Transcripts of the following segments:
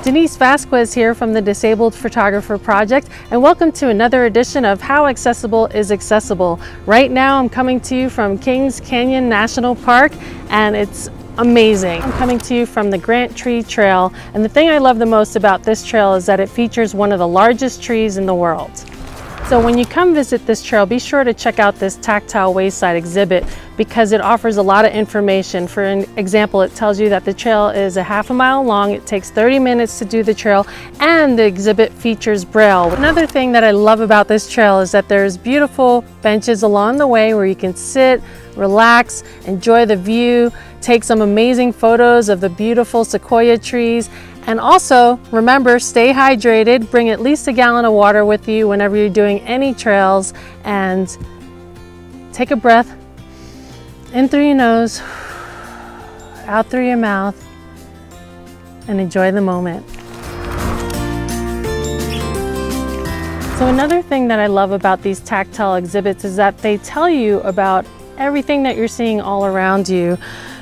Denise Vasquez here from the Disabled Photographer Project, and welcome to another edition of How Accessible is Accessible. Right now I'm coming to you from Kings Canyon National Park, and it's amazing. I'm coming to you from the Grant Tree Trail, and the thing I love the most about this trail is that it features one of the largest trees in the world. So when you come visit this trail, be sure to check out this tactile wayside exhibit because it offers a lot of information. For an example, it tells you that the trail is a half a mile long, it takes 30 minutes to do the trail, and the exhibit features Braille. Another thing that I love about this trail is that there's beautiful benches along the way where you can sit, relax, enjoy the view, take some amazing photos of the beautiful sequoia trees. And also, remember, stay hydrated, bring at least a gallon of water with you whenever you're doing any trails, and take a breath in through your nose, out through your mouth, and enjoy the moment. So another thing that I love about these tactile exhibits is that they tell you about everything that you're seeing all around you.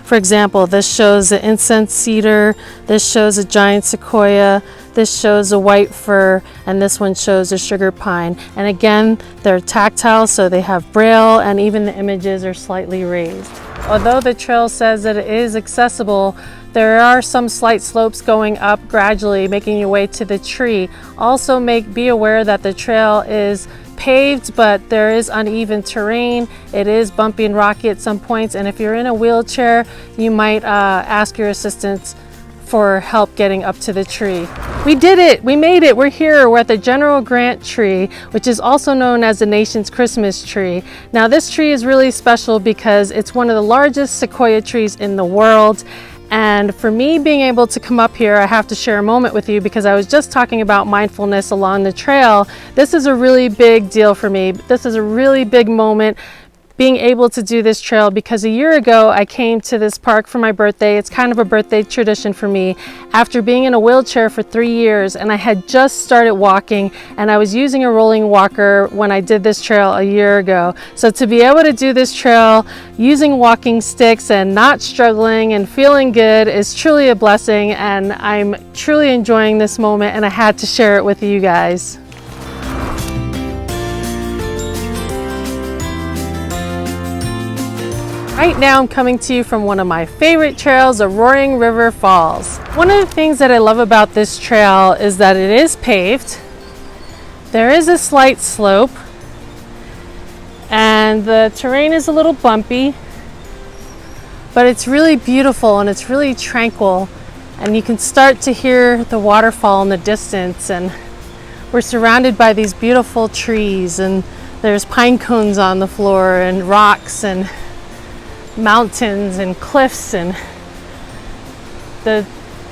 For example, this shows an incense cedar, this shows a giant sequoia, this shows a white fir, and this one shows a sugar pine. And again, they're tactile, so they have Braille, and even the images are slightly raised. Although the trail says that it is accessible, there are some slight slopes going up gradually, making your way to the tree. Also be aware that the trail is paved, but there is uneven terrain. It is bumpy and rocky at some points, and if you're in a wheelchair, you might ask your assistants for help getting up to the tree. We did it! We made it! We're here! We're at the General Grant tree, which is also known as the nation's Christmas tree. Now this tree is really special because it's one of the largest sequoia trees in the world. And for me, being able to come up here, I have to share a moment with you because I was just talking about mindfulness along the trail. This is a really big deal for me. This is a really big moment, being able to do this trail, because a year ago I came to this park for my birthday. It's kind of a birthday tradition for me, after being in a wheelchair for 3 years, and I had just started walking, and I was using a rolling walker when I did this trail a year ago. So to be able to do this trail using walking sticks and not struggling and feeling good is truly a blessing, and I'm truly enjoying this moment, and I had to share it with you guys. Right now I'm coming to you from one of my favorite trails, the Roaring River Falls. One of the things that I love about this trail is that it is paved. There is a slight slope, and the terrain is a little bumpy, but it's really beautiful and it's really tranquil, and you can start to hear the waterfall in the distance, and we're surrounded by these beautiful trees, and there's pine cones on the floor and rocks and mountains and cliffs, and the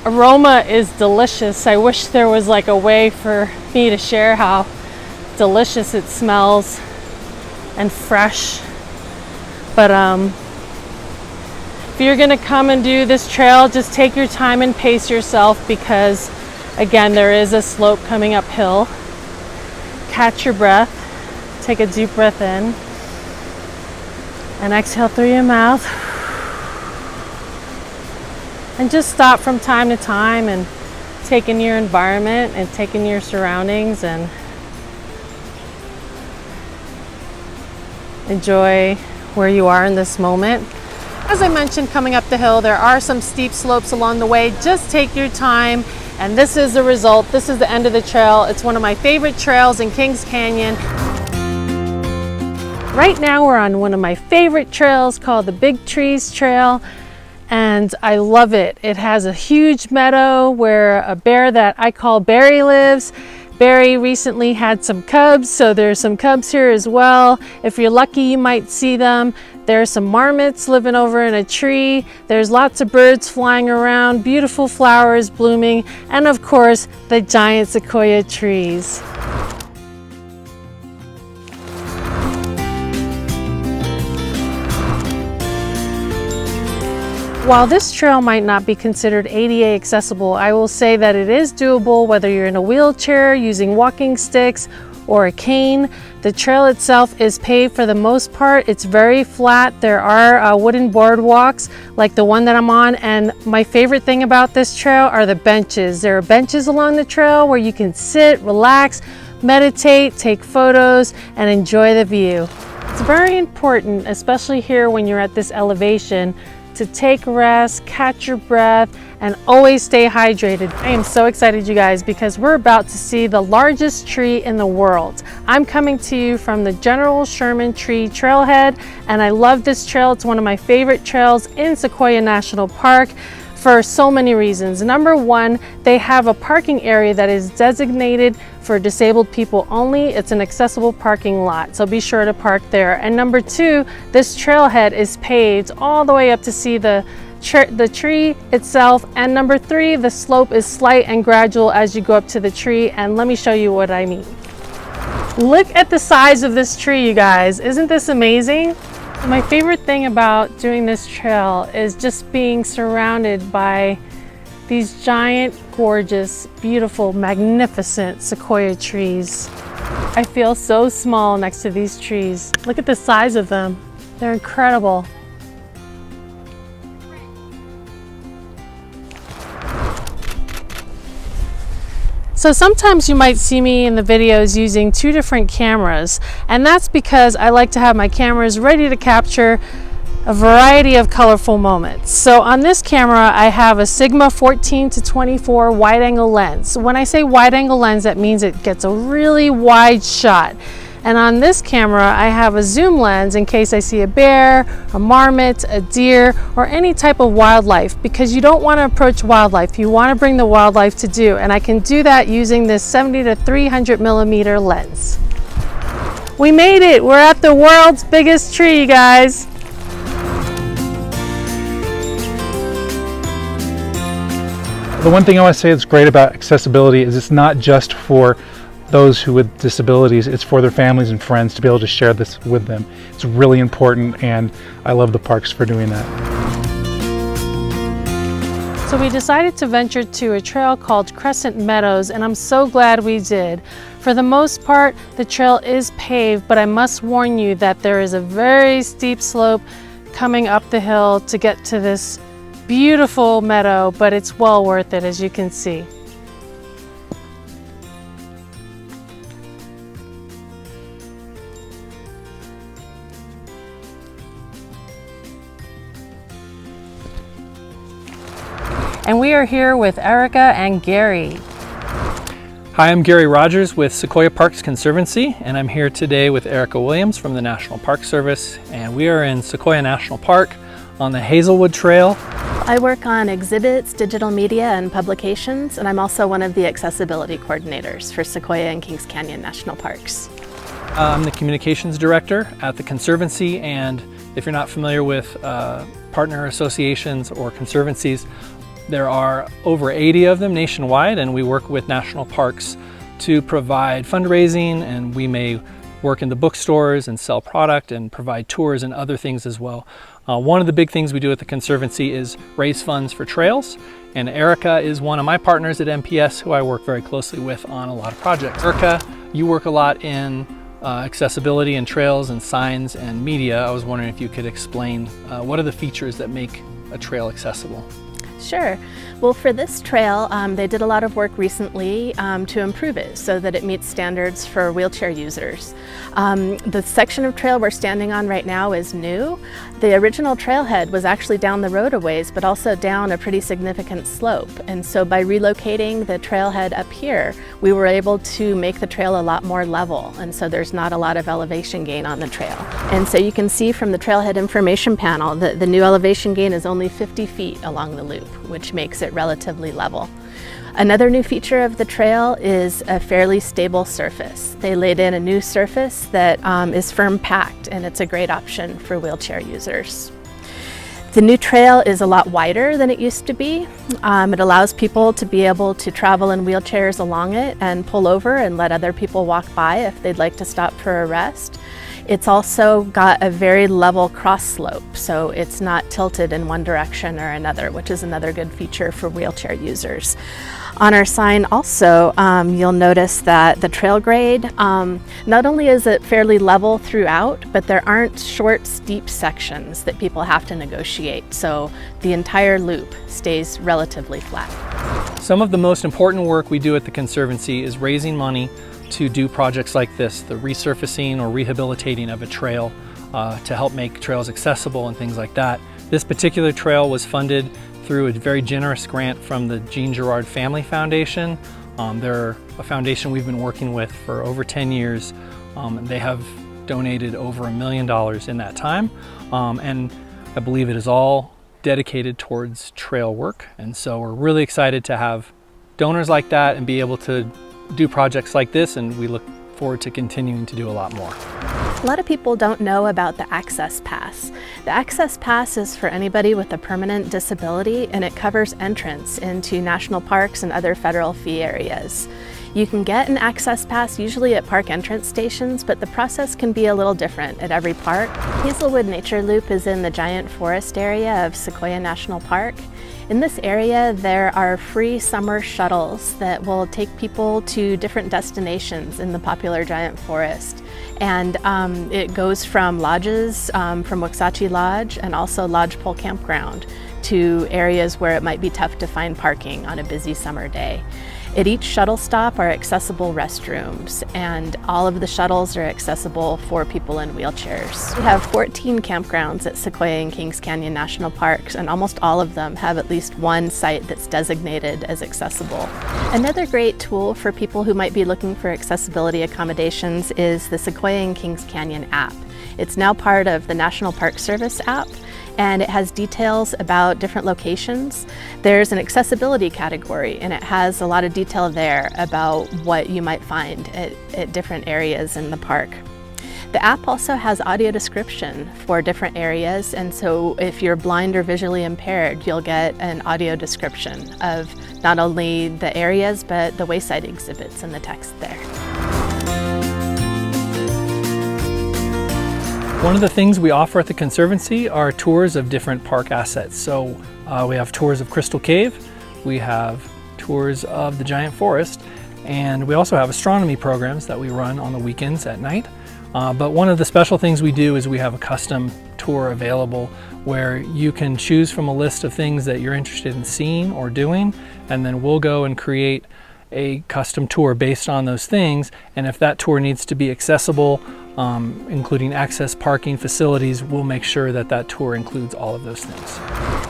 aroma is delicious. I wish there was like a way for me to share how delicious it smells and fresh. But if you're gonna come and do this trail, just take your time and pace yourself, because again, there is a slope coming uphill. Catch your breath, take a deep breath in, and exhale through your mouth, and just stop from time to time and take in your environment and take in your surroundings and enjoy where you are in this moment. As I mentioned, coming up the hill, there are some steep slopes along the way. Just take your time, and this is the result. This is the end of the trail. It's one of my favorite trails in Kings Canyon. Right now we're on one of my favorite trails called the Big Trees Trail, and I love it. It has a huge meadow where a bear that I call Barry lives. Barry recently had some cubs, so there's some cubs here as well. If you're lucky, you might see them. There's some marmots living over in a tree. There's lots of birds flying around, beautiful flowers blooming, and of course, the giant sequoia trees. While this trail might not be considered ADA accessible, I will say that it is doable whether you're in a wheelchair, using walking sticks, or a cane. The trail itself is paved for the most part. It's very flat. There are wooden boardwalks like the one that I'm on, and my favorite thing about this trail are the benches. There are benches along the trail where you can sit, relax, meditate, take photos, and enjoy the view. It's very important, especially here when you're at this elevation, to take rest, catch your breath, and always stay hydrated. I am so excited, you guys, because we're about to see the largest tree in the world. I'm coming to you from the General Sherman Tree Trailhead, and I love this trail. It's one of my favorite trails in Sequoia National Park for so many reasons. Number one, they have a parking area that is designated for disabled people only. It's an accessible parking lot, so be sure to park there. And number two, this trailhead is paved all the way up to see the tree itself. And number three, the slope is slight and gradual as you go up to the tree. And let me show you what I mean. Look at the size of this tree, you guys. Isn't this amazing? My favorite thing about doing this trail is just being surrounded by these giant, gorgeous, beautiful, magnificent sequoia trees. I feel so small next to these trees. Look at the size of them. They're incredible. So sometimes you might see me in the videos using two different cameras, and that's because I like to have my cameras ready to capture a variety of colorful moments. So on this camera, I have a Sigma 14-24 wide angle lens. When I say wide angle lens, that means it gets a really wide shot. And on this camera, I have a zoom lens in case I see a bear, a marmot, a deer, or any type of wildlife, because you don't want to approach wildlife. You want to bring the wildlife to do, and I can do that using this 70-300 millimeter lens. We made it! We're at the world's biggest tree, you guys. The one thing I want to say that's great about accessibility is it's not just for those who with disabilities, it's for their families and friends to be able to share this with them. It's really important, and I love the parks for doing that. So we decided to venture to a trail called Crescent Meadows, and I'm so glad we did. For the most part, the trail is paved, but I must warn you that there is a very steep slope coming up the hill to get to this beautiful meadow, but it's well worth it, as you can see. And we are here with Erica and Gary. Hi, I'm Gary Rogers with Sequoia Parks Conservancy, and I'm here today with Erica Williams from the National Park Service, and we are in Sequoia National Park on the Hazelwood Trail. I work on exhibits, digital media, and publications, and I'm also one of the accessibility coordinators for Sequoia and Kings Canyon National Parks. I'm the communications director at the Conservancy, and if you're not familiar with partner associations or conservancies, there are over 80 of them nationwide, and we work with national parks to provide fundraising, and we may work in the bookstores and sell product and provide tours and other things as well. One of the big things we do at the Conservancy is raise funds for trails, and Erica is one of my partners at MPS who I work very closely with on a lot of projects. Erica, you work a lot in accessibility and trails and signs and media. I was wondering if you could explain what are the features that make a trail accessible? Sure. Well, for this trail, they did a lot of work recently to improve it so that it meets standards for wheelchair users. The section of trail we're standing on right now is new. The original trailhead was actually down the road a ways, but also down a pretty significant slope. And so by relocating the trailhead up here, we were able to make the trail a lot more level. And so there's not a lot of elevation gain on the trail. And so you can see from the trailhead information panel that the new elevation gain is only 50 feet along the loop, which makes it relatively level. Another new feature of the trail is a fairly stable surface. They laid in a new surface that is firm packed, and it's a great option for wheelchair users. The new trail is a lot wider than it used to be. It allows people to be able to travel in wheelchairs along it and pull over and let other people walk by if they'd like to stop for a rest. It's also got a very level cross slope, so it's not tilted in one direction or another, which is another good feature for wheelchair users. On our sign also, you'll notice that the trail grade, not only is it fairly level throughout, but there aren't short, steep sections that people have to negotiate, so the entire loop stays relatively flat. Some of the most important work we do at the Conservancy is raising money to do projects like this, the resurfacing or rehabilitating of a trail to help make trails accessible and things like that. This particular trail was funded through a very generous grant from the Jean Girard Family Foundation. They're a foundation we've been working with for over 10 years. They have donated over $1 million in that time, and I believe it is all dedicated towards trail work. And so we're really excited to have donors like that and be able to do projects like this, and we look forward to continuing to do a lot more. A lot of people don't know about the Access Pass. The Access Pass is for anybody with a permanent disability, and it covers entrance into national parks and other federal fee areas. You can get an Access Pass usually at park entrance stations, but the process can be a little different at every park. Hazelwood Nature Loop is in the giant forest area of Sequoia National Park. In this area, there are free summer shuttles that will take people to different destinations in the popular giant forest. And it goes from lodges, from Waxahachie Lodge and also Lodgepole Campground, to areas where it might be tough to find parking on a busy summer day. At each shuttle stop are accessible restrooms, and all of the shuttles are accessible for people in wheelchairs. We have 14 campgrounds at Sequoia and Kings Canyon National Parks, and almost all of them have at least one site that's designated as accessible. Another great tool for people who might be looking for accessibility accommodations is the Sequoia and Kings Canyon app. It's now part of the National Park Service app, and it has details about different locations. There's an accessibility category, and it has a lot of detail there about what you might find at different areas in the park. The app also has audio description for different areas, and so if you're blind or visually impaired, you'll get an audio description of not only the areas, but the wayside exhibits and the text there. One of the things we offer at the Conservancy are tours of different park assets. So we have tours of Crystal Cave, we have tours of the Giant Forest, and we also have astronomy programs that we run on the weekends at night. But one of the special things we do is we have a custom tour available where you can choose from a list of things that you're interested in seeing or doing, and then we'll go and create a custom tour based on those things. And if that tour needs to be accessible, including access parking facilities, we'll make sure that that tour includes all of those things.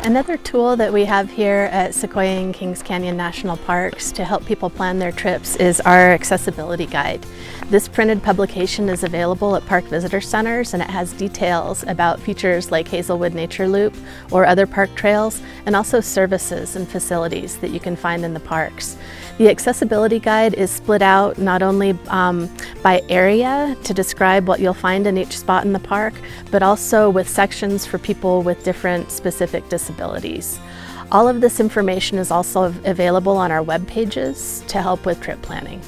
Another tool that we have here at Sequoia and Kings Canyon National Parks to help people plan their trips is our accessibility guide. This printed publication is available at park visitor centers, and it has details about features like Hazelwood Nature Loop or other park trails, and also services and facilities that you can find in the parks. The accessibility guide is split out not only by area to describe what you'll find in each spot in the park, but also with sections for people with different specific disabilities. All of this information is also available on our web pages to help with trip planning.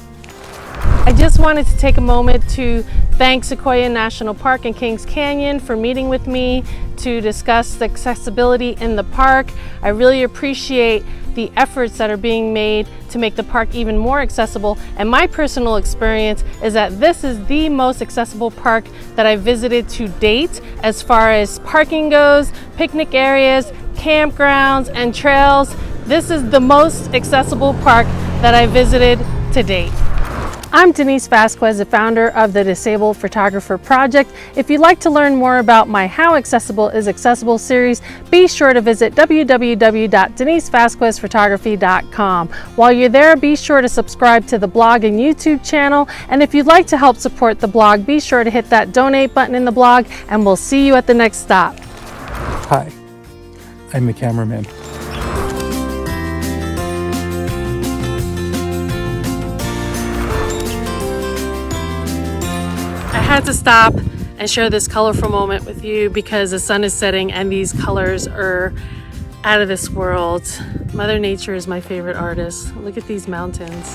I just wanted to take a moment to thank Sequoia National Park and Kings Canyon for meeting with me to discuss the accessibility in the park. I really appreciate the efforts that are being made to make the park even more accessible, and my personal experience is that this is the most accessible park that I've visited to date as far as parking goes, picnic areas, campgrounds, and trails. This is the most accessible park that I visited to date. I'm Denise Vasquez, the founder of the Disabled Photographer Project. If you'd like to learn more about my How Accessible is Accessible series, be sure to visit www.denisevasquezphotography.com. While you're there, be sure to subscribe to the blog and YouTube channel. And if you'd like to help support the blog, be sure to hit that donate button in the blog, and we'll see you at the next stop. Hi, I'm the cameraman. I had to stop and share this colorful moment with you because the sun is setting and these colors are out of this world. Mother Nature is my favorite artist. Look at these mountains.